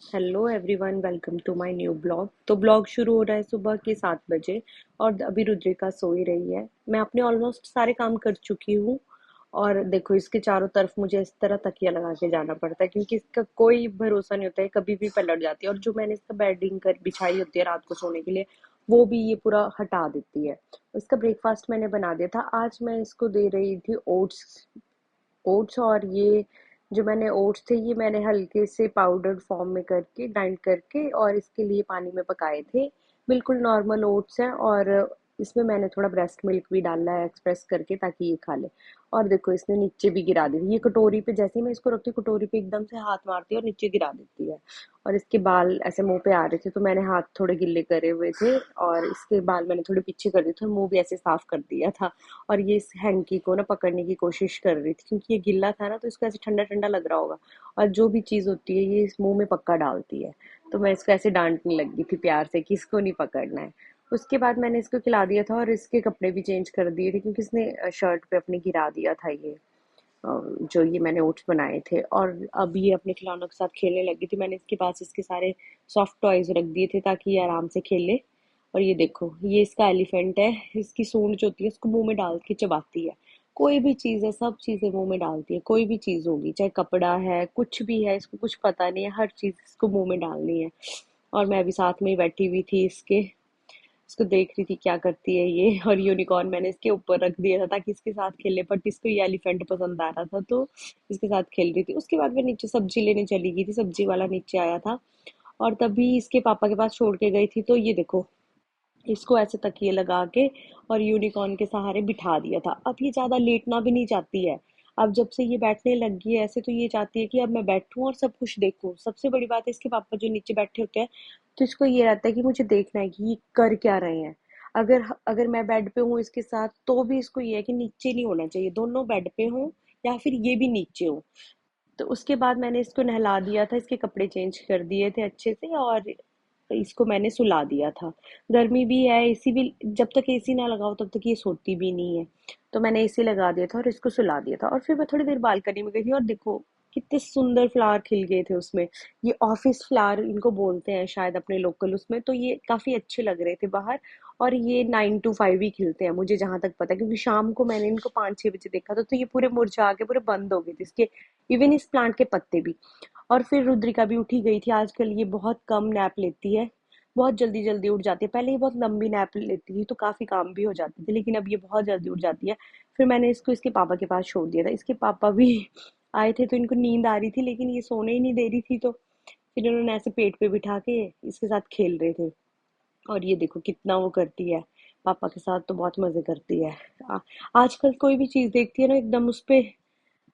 Hello everyone, welcome to my new blog. तो blog शुरू हो रहा है सुबह के 7 बजे और अभी रुद्रिका सो ही रही है। मैं अपने ऑलमोस्ट सारे काम कर चुकी हूँ। और देखो, इसके चारों तरफ मुझे इस तरह तकिया लगा के जाना पड़ता है क्योंकि इसका कोई भरोसा नहीं होता है, कभी भी पलट जाती है। और जो मैंने इसका बेडिंग कर बिछाई होती है रात को सोने के लिए, वो भी ये पूरा हटा देती है। इसका ब्रेकफास्ट मैंने बना दिया था। आज मैं इसको दे रही थी ओट्स। ओट्स और ये जो मैंने ओट्स थे, ये मैंने हल्के से पाउडर फॉर्म में करके ग्राइंड करके और इसके लिए पानी में पकाए थे। बिल्कुल नॉर्मल ओट्स हैं और इसमें मैंने थोड़ा ब्रेस्ट मिल्क भी डाला है एक्सप्रेस करके ताकि ये खा ले। और देखो, इसने नीचे भी गिरा दी। ये कटोरी पे जैसे ही मैं इसको रखती हूँ, कटोरी पे एकदम से हाथ मारती है और नीचे गिरा देती है। और इसके बाल ऐसे मुंह पे आ रहे थे तो मैंने हाथ थोड़े गिल्ले करे हुए थे और इसके बाल मैंने थोड़े पीछे कर दिए थे, मुंह भी ऐसे साफ कर दिया था। और ये इस हैंकी को ना पकड़ने की कोशिश कर रही थी क्योंकि ये गिल्ला था ना, तो इसको ऐसे ठंडा ठंडा लग रहा होगा। और जो भी चीज़ होती है ये इस मुंह में पक्का डालती है। तो मैं इसको ऐसे डांटने लगी थी प्यार से कि इसको नहीं पकड़ना है। उसके बाद मैंने इसको खिला दिया था और इसके कपड़े भी चेंज कर दिए थे क्योंकि इसने शर्ट पे अपने गिरा दिया था ये जो ये मैंने ओट्स बनाए थे। और अब ये अपने खिलौनों के साथ खेलने लगी थी। मैंने इसके पास इसके सारे सॉफ्ट टॉयज रख दिए थे ताकि ये आराम से खेले। और ये देखो, ये इसका एलिफेंट है। इसकी सूंड जो होती है उसको मुंह में डाल के चबाती है। कोई भी चीज़ है, सब चीज़ें मुंह में डालती है। कोई भी चीज़ होगी, चाहे कपड़ा है, कुछ भी है, इसको कुछ पता नहीं है, हर चीज़ इसको मुंह में डालनी है। और मैं अभी साथ में ही बैठी हुई थी इसको देख रही थी क्या करती है ये। और यूनिकॉर्न मैंने इसके ऊपर रख दिया था ताकि इसके साथ खेले, बट इसको ये एलिफेंट पसंद आ रहा था तो इसके साथ खेल रही थी। उसके बाद मैं नीचे सब्जी लेने चली गई थी, सब्जी वाला नीचे आया था और तभी इसके पापा के पास छोड़ के गई थी। तो ये देखो, इसको ऐसे तकिए लगा के और यूनिकॉर्न के सहारे बिठा दिया था। अब ये ज्यादा लेटना भी नहीं चाहती है। अब जब से ये बैठने लग गई है ऐसे, तो ये चाहती है कि अब मैं बैठूं और सब कुछ देखूं। सबसे बड़ी बात है, इसके पापा जो नीचे बैठे होते हैं तो इसको ये रहता है कि मुझे देखना है कि ये कर क्या रहे हैं। अगर अगर मैं बेड पे हूँ इसके साथ तो भी इसको ये है कि नीचे नहीं होना चाहिए, दोनों बेड पे हों या फिर ये भी नीचे हो। तो उसके बाद मैंने इसको नहला दिया था, इसके कपड़े चेंज कर दिए थे अच्छे से और इसको मैंने सुला दिया था। गर्मी भी है, एसी भी, जब तक एसी ना लगाओ तब तक ये सोती भी नहीं है। तो मैंने एसी लगा दिया था और इसको सुला दिया था। और फिर मैं थोड़ी देर बालकनी में गई थी और देखो कितने सुंदर फ्लावर खिल गए थे उसमें। ये ऑफिस फ्लावर इनको बोलते हैं शायद अपने लोकल उसमें, तो ये काफी अच्छे लग रहे थे बाहर। और ये 9 to 5 ही खिलते हैं मुझे जहां तक पता है, क्योंकि शाम को मैंने इनको 5-6 बजे देखा था तो ये पूरे मुरझा के पूरे बंद हो गए थे इसके, इवन इस प्लांट के पत्ते भी। और फिर रुद्रिका भी उठी गई थी। आजकल ये बहुत कम नैप लेती है, बहुत जल्दी जल्दी उठ जाती है। पहले ये बहुत लंबी नैप लेती थी तो काफी काम भी हो जाते थे, लेकिन अब ये बहुत जल्दी उठ जाती है। फिर मैंने इसको इसके पापा के पास छोड़ दिया था। इसके पापा भी आए थे तो इनको नींद आ रही थी लेकिन ये सोने ही नहीं दे रही थी, तो फिर इन्होंने ऐसे पेट पे बिठा के इसके साथ खेल रहे थे। और ये देखो कितना वो करती है, पापा के साथ तो बहुत मजे करती है। आ, आजकल कोई भी चीज देखती है ना, एकदम उस पे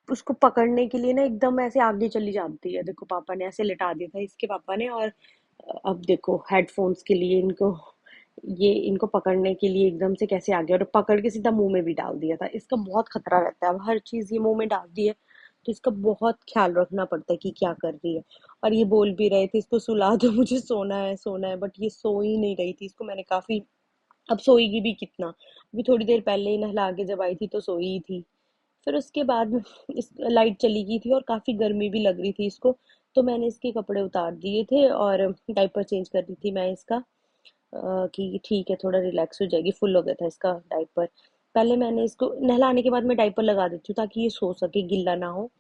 उसको पकड़ने के लिए ना एकदम ऐसे आगे चली जाती है। देखो, पापा ने ऐसे लिटा दिया था इसके पापा ने। और अब देखो हेडफोन्स के लिए इनको, ये इनको पकड़ने के लिए एकदम से कैसे आ गया और पकड़ के सीधा मुंह में भी डाल दिया था। इसका बहुत खतरा रहता है, अब हर चीज ये मुंह में डालती है तो इसका बहुत ख्याल रखना पड़ता है कि क्या कर रही है। और ये बोल भी रहे थे इसको सुला दो, मुझे सोना है सोना है, बट ये सो ही नहीं रही थी। इसको मैंने काफी, अब सोएगी भी कितना, अभी थोड़ी देर पहले ही नहला के जब आई थी तो सोई ही थी। फिर उसके बाद इस लाइट चली गई थी और काफी गर्मी भी लग रही थी इसको, तो मैंने इसके कपड़े उतार दिए थे और डायपर चेंज कर दी थी मैं इसका, कि ठीक है थोड़ा रिलैक्स हो जाएगी। फुल हो गया था इसका डायपर। पहले मैंने इसको नहलाने के बाद मैं डायपर लगा देती हूँ ताकि ये सो सके, गिल्ला ना हो।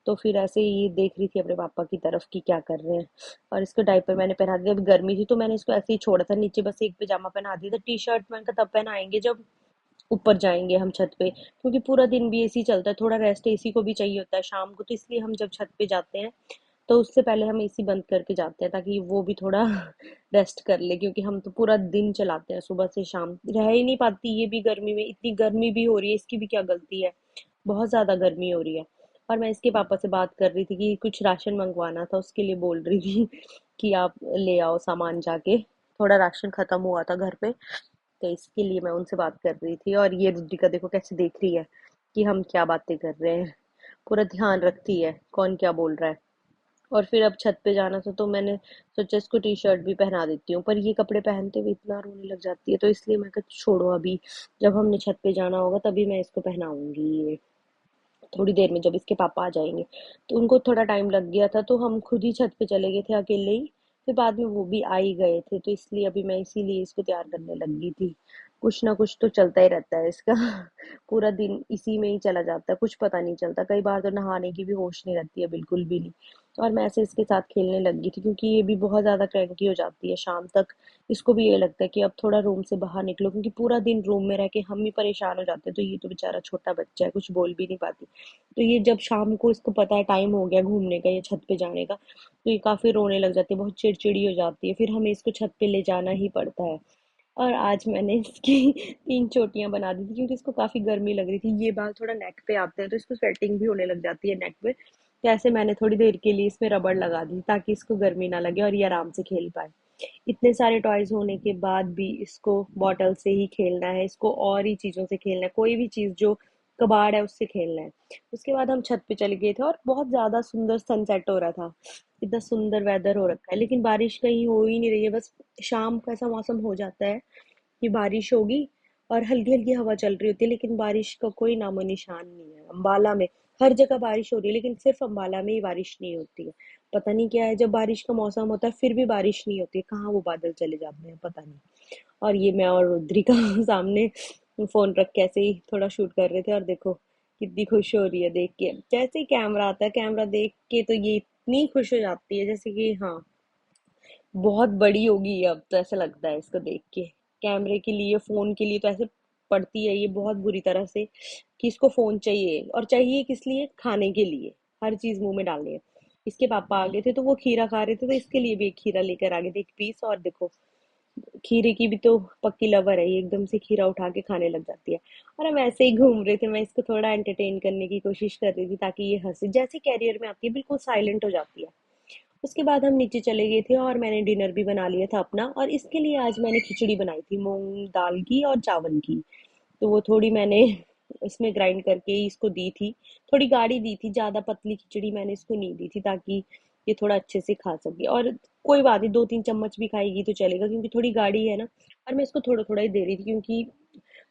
तो फिर ऐसे ही देख रही थी अपने पापा की तरफ कि क्या कर रहे हैं। और इसको डायपर मैंने पहना दिया। अभी गर्मी थी तो मैंने इसको ऐसे ही छोड़ा था नीचे, बस एक पजामा पहना दिया था। टी शर्ट मैंने कहा तब पहनाएंगे जब ऊपर जाएंगे हम छत पे, क्योंकि पूरा दिन भी एसी चलता है, थोड़ा रेस्ट एसी को भी चाहिए होता है शाम को। तो इसलिए हम जब छत पे जाते हैं तो उससे पहले हम एसी बंद करके जाते हैं ताकि वो भी थोड़ा रेस्ट कर ले, क्योंकि हम तो पूरा दिन चलाते हैं सुबह से शाम, रह ही नहीं पाती ये भी गर्मी में। इतनी गर्मी भी हो रही है, इसकी भी क्या गलती है, बहुत ज्यादा गर्मी हो रही है। और मैं इसके पापा से बात कर रही थी कि कुछ राशन मंगवाना था, उसके लिए बोल रही थी कि आप ले आओ सामान जाके, थोड़ा राशन खत्म हुआ था घर पे। तो इसके लिए मैं उनसे बात कर रही थी। और ये रुद्रिका देखो कैसे देख रही है कि हम क्या बातें कर रहे हैं, पूरा ध्यान रखती है कौन क्या बोल रहा है। और फिर अब छत पे जाना था तो मैंने सोचा इसको टी शर्ट भी पहना देती हूँ, पर ये कपड़े पहनते हुए इतना रोने लग जाती है तो इसलिए मैं कहा छोड़ो, अभी जब हमने छत पे जाना होगा तभी मैं इसको पहनाऊंगी ये। थोड़ी देर में जब इसके पापा आ जाएंगे। तो उनको थोड़ा टाइम लग गया था, तो हम खुद ही छत पे चले गए थे अकेले ही। फिर बाद में वो भी आ ही गए थे, तो इसलिए अभी मैं इसीलिए इसको तैयार करने लग गई थी। कुछ ना कुछ तो चलता ही रहता है इसका। पूरा दिन इसी में ही चला जाता है, कुछ पता नहीं चलता। कई बार तो नहाने की भी होश नहीं रहती है, बिल्कुल भी नहीं। और मैं ऐसे इसके साथ खेलने लग गई थी, क्योंकि ये भी बहुत ज्यादा क्रैंकी हो जाती है शाम तक। इसको भी ये लगता है कि अब थोड़ा रूम से बाहर निकलो, क्योंकि पूरा दिन रूम में रह के हम ही परेशान हो जाते हैं, तो ये तो बेचारा छोटा बच्चा है, कुछ बोल भी नहीं पाती। तो ये जब शाम को इसको पता है टाइम हो गया घूमने का या छत पे जाने का, तो ये काफी रोने लग जाती है, बहुत चिड़चिड़ी हो जाती है। फिर हमें इसको छत पे ले जाना ही पड़ता है। और आज मैंने इसकी 3 चोटियां बना दी थी, क्योंकि इसको काफी गर्मी लग रही थी। ये बाल थोड़ा नेक पे आते हैं, तो इसको स्वेटिंग भी होने लग जाती है नेक पे। तो ऐसे मैंने थोड़ी देर के लिए इसमें रबड़ लगा दी, ताकि इसको गर्मी ना लगे और ये आराम से खेल पाए। इतने सारे टॉयज होने के बाद भी इसको बॉटल से ही खेलना है, इसको और ही चीजों से खेलना है, कोई भी चीज जो कबाड़ है उससे खेलना है। उसके बाद हम छत पे चले गए थे, और बहुत ज्यादा सुंदर सनसेट हो रहा था। इतना सुंदर वेदर हो रखा है, लेकिन बारिश कहीं हो ही नहीं रही है। बस शाम का ऐसा मौसम हो जाता है कि बारिश होगी, और हल्की हल्की हवा चल रही होती है, लेकिन बारिश का कोई नामो निशान नहीं है। अम्बाला में हर जगह बारिश हो रही है, लेकिन सिर्फ अम्बाला में ही बारिश नहीं होती है। पता नहीं क्या है, जब बारिश का मौसम होता है फिर भी बारिश नहीं होती है, कहाँ वो बादल चले जाते हैं पता नहीं। और ये मैं और रुद्री का सामने फोन रख के ऐसे ही थोड़ा शूट कर रहे थे, और देखो कितनी खुश हो रही है देख के। जैसे ही कैमरा आता है, कैमरा देख के तो ये इतनी खुश हो जाती है, जैसे कि हाँ, बहुत बड़ी होगी ये अब, तो ऐसा लगता है इसको देख के। कैमरे के लिए, फोन के लिए तो ऐसे पढ़ती है ये बहुत बुरी तरह से, कि इसको फोन चाहिए। और चाहिए किस लिए? खाने के लिए। हर चीज मुंह में डालनी है। इसके पापा आ गए थे, तो वो खीरा खा रहे थे, तो इसके लिए भी एक खीरा लेकर आ गए थे, एक पीस। और देखो, खीरे की भी तो पक्की लवर है ये, एकदम से खीरा उठा के खाने लग जाती है। और हम ऐसे ही घूम रहे थे, मैं इसको थोड़ा एंटरटेन करने की कोशिश कर रही थी, ताकि ये हंसे। जैसे कैरियर में आती है बिल्कुल साइलेंट हो जाती है। उसके बाद हम नीचे चले गए थे, और मैंने डिनर भी बना लिया था अपना। और इसके लिए आज मैंने खिचड़ी बनाई थी, मूंग दाल की और चावल की। तो वो थोड़ी मैंने इसमें ग्राइंड करके ही इसको दी थी। थोड़ी गाढ़ी दी थी, ज्यादा पतली खिचड़ी मैंने इसको नहीं दी थी, ताकि ये थोड़ा अच्छे से खा सके। और कोई बात नहीं, 2-3 चम्मच भी खाएगी तो चलेगा, क्योंकि थोड़ी गाढ़ी है ना। और मैं इसको थोड़ा थोड़ा ही दे रही थी, क्योंकि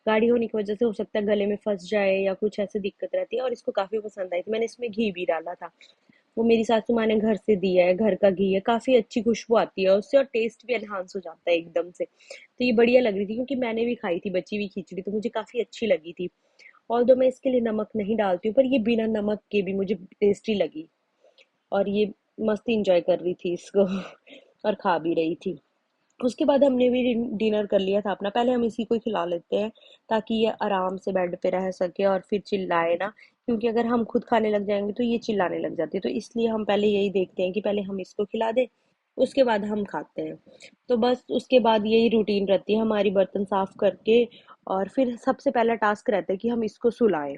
गाढ़ी होने की वजह से हो सकता है गले में फंस जाए या कुछ ऐसे दिक्कत रहती है। और इसको काफी पसंद आई थी, मैंने इसमें घी भी डाला था। वो मेरी सासू माँ ने घर से दिया है, घर का घी है, काफी अच्छी खुशबू आती है उससे, और टेस्ट भी एनहांस हो जाता है एकदम से। तो ये बढ़िया लग रही थी, क्योंकि मैंने भी खाई थी बची हुई खिचड़ी, तो मुझे काफी अच्छी लगी थी। ऑल्दो मैं इसके लिए नमक नहीं डालती हूँ, पर ये बिना नमक के भी मुझे टेस्टी लगी। और ये मस्त इंजॉय कर रही थी इसको और खा भी रही थी। उसके बाद हमने भी डिनर कर लिया था अपना। पहले हम इसी को ही खिला लेते हैं, ताकि ये आराम से बेड पे रह सके और फिर चिल्लाए ना। क्योंकि अगर हम खुद खाने लग जाएंगे तो ये चिल्लाने लग जाती है, तो इसलिए हम पहले यही देखते हैं कि पहले हम इसको खिला दें, उसके बाद हम खाते हैं। तो बस उसके बाद यही रूटीन रहती है हमारी, बर्तन साफ करके। और फिर सबसे पहला टास्क रहता है कि हम इसको सुलाएं।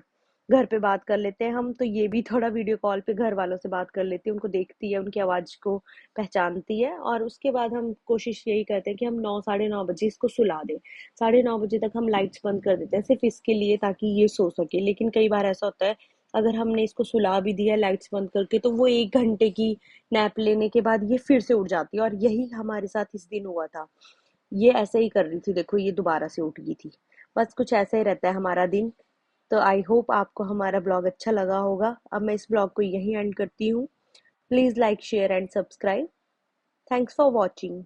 घर पे बात कर लेते हैं हम, तो ये भी थोड़ा वीडियो कॉल पे घर वालों से बात कर लेती है, उनको देखती है, उनकी आवाज को पहचानती है। और उसके बाद हम कोशिश यही करते हैं कि हम 9, 9:30 बजे इसको सुला दें। 9:30 बजे तक हम लाइट्स बंद कर देते हैं, सिर्फ इसके लिए, ताकि ये सो सके। लेकिन कई बार ऐसा होता है, अगर हमने इसको सुला भी दिया लाइट्स बंद करके, तो वो 1 घंटे की नैप लेने के बाद ये फिर से उठ जाती है। और यही हमारे साथ इस दिन हुआ था। ये ऐसे ही कर रही थी, देखो ये दोबारा से उठ गई थी। बस कुछ ऐसा ही रहता है हमारा दिन। तो आई होप आपको हमारा ब्लॉग अच्छा लगा होगा। अब मैं इस ब्लॉग को यहीं एंड करती हूँ। Please like, share and subscribe. Thanks for watching.